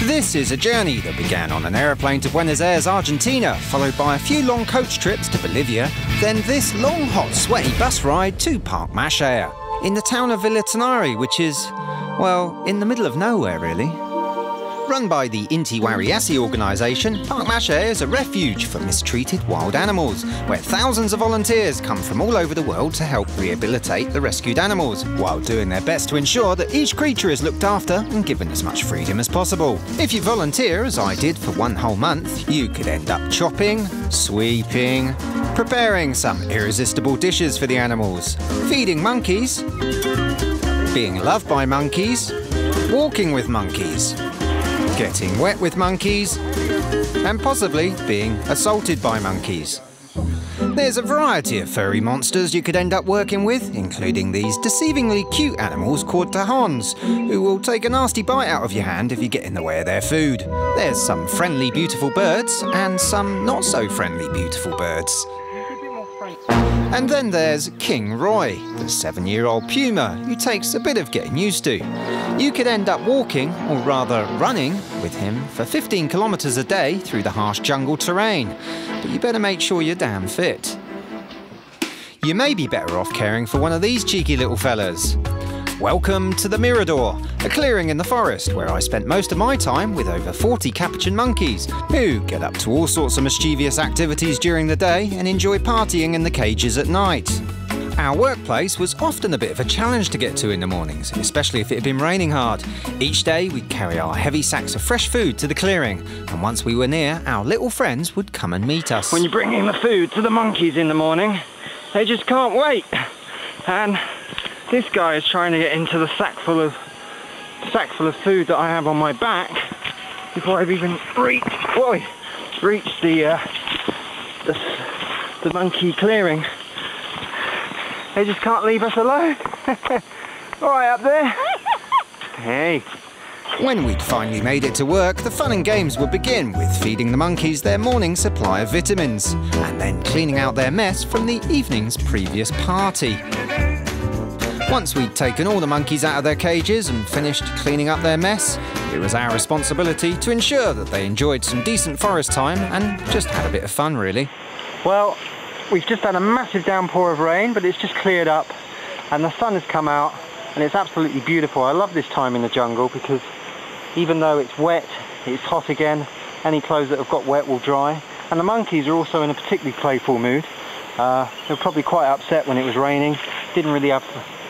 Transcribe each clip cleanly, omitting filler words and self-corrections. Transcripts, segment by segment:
This is a journey that began on an aeroplane to Buenos Aires, Argentina, followed by a few long coach trips to Bolivia, then this long, hot, sweaty bus ride to Parque Machia, in the town of Villa Tenari, which is, well, in the middle of nowhere, really. Run by the Inti Wara Yasi organisation, Parque Machia is a refuge for mistreated wild animals, where thousands of volunteers come from all over the world to help rehabilitate the rescued animals, while doing their best to ensure that each creature is looked after and given as much freedom as possible. If you volunteer, as I did for 1 whole month, you could end up chopping, sweeping, preparing some irresistible dishes for the animals, feeding monkeys, being loved by monkeys, walking with monkeys, getting wet with monkeys, and possibly being assaulted by monkeys. There's a variety of furry monsters you could end up working with, including these deceivingly cute animals called tahons, who will take a nasty bite out of your hand if you get in the way of their food. There's some friendly, beautiful birds, and some not so friendly, beautiful birds. And then there's King Roy, the 7-year-old puma, who takes a bit of getting used to. You could end up walking, or rather running, with him for 15 kilometres a day through the harsh jungle terrain, but you better make sure you're damn fit. You may be better off caring for one of these cheeky little fellas. Welcome to the Mirador, a clearing in the forest where I spent most of my time with over 40 capuchin monkeys, who get up to all sorts of mischievous activities during the day and enjoy partying in the cages at night. Our workplace was often a bit of a challenge to get to in the mornings, especially if it had been raining hard. Each day we'd carry our heavy sacks of fresh food to the clearing, and once we were near, our little friends would come and meet us. When you're bringing the food to the monkeys in the morning, they just can't wait. And this guy is trying to get into the sack full of food that I have on my back before I've even reached the monkey clearing. They just can't leave us alone. All right, up there. Hey. When we'd finally made it to work, the fun and games would begin with feeding the monkeys their morning supply of vitamins, and then cleaning out their mess from the evening's previous party. Once we'd taken all the monkeys out of their cages and finished cleaning up their mess, it was our responsibility to ensure that they enjoyed some decent forest time and just had a bit of fun, really. Well, we've just had a massive downpour of rain, but it's just cleared up and the sun has come out and it's absolutely beautiful. I love this time in the jungle because even though it's wet, it's hot again. Any clothes that have got wet will dry. And the monkeys are also in a particularly playful mood. They were probably quite upset when it was raining. Didn't really have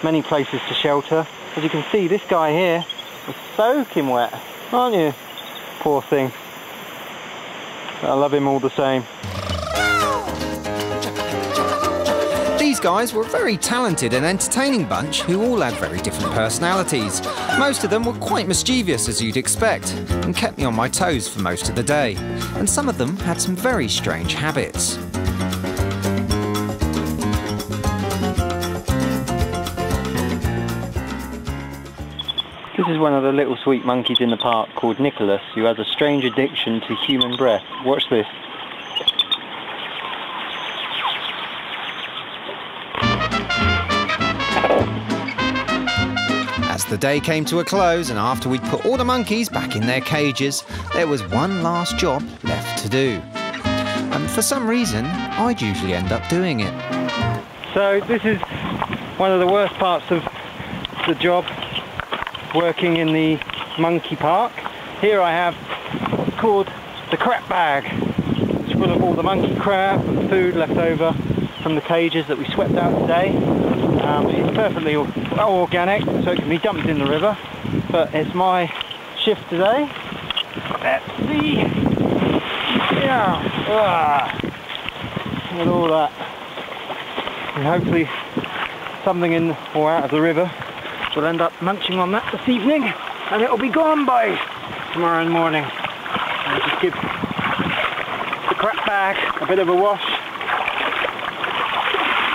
many places to shelter. As you can see, this guy here is soaking wet, aren't you? Poor thing. I love him all the same. These guys were a very talented and entertaining bunch who all had very different personalities. Most of them were quite mischievous, as you'd expect, and kept me on my toes for most of the day. And some of them had some very strange habits. This is one of the little sweet monkeys in the park called Nicholas, who has a strange addiction to human breath. Watch this. As the day came to a close and after we'd put all the monkeys back in their cages, there was one last job left to do. And for some reason, I'd usually end up doing it. So this is one of the worst parts of the job, working in the monkey park. Here I have what's called the crap bag. It's full of all the monkey crap and food left over from the cages that we swept out today. It's perfectly organic, so it can be dumped in the river, but it's my shift today. Let's see. Yeah. And all that. And hopefully something in or out of the river. We'll end up munching on that this evening and it'll be gone by tomorrow morning. I'll just give the crap bag a bit of a wash,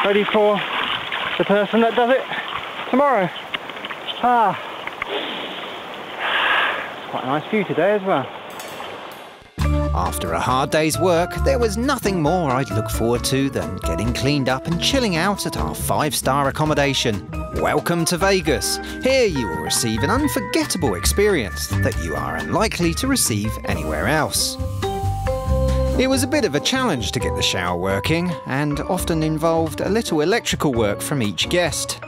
ready for the person that does it tomorrow. It's quite a nice view today as well. After a hard day's work, there was nothing more I'd look forward to than getting cleaned up and chilling out at our 5-star accommodation. Welcome to Vegas. Here you will receive an unforgettable experience that you are unlikely to receive anywhere else. It was a bit of a challenge to get the shower working, and often involved a little electrical work from each guest.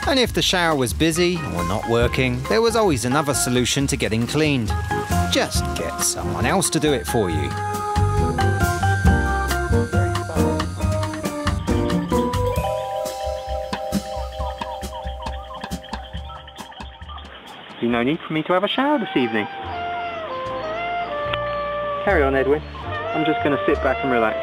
And if the shower was busy or not working, there was always another solution to getting cleaned. Just get someone else to do it for you. There's no need for me to have a shower this evening. Carry on, Edwin. I'm just going to sit back and relax.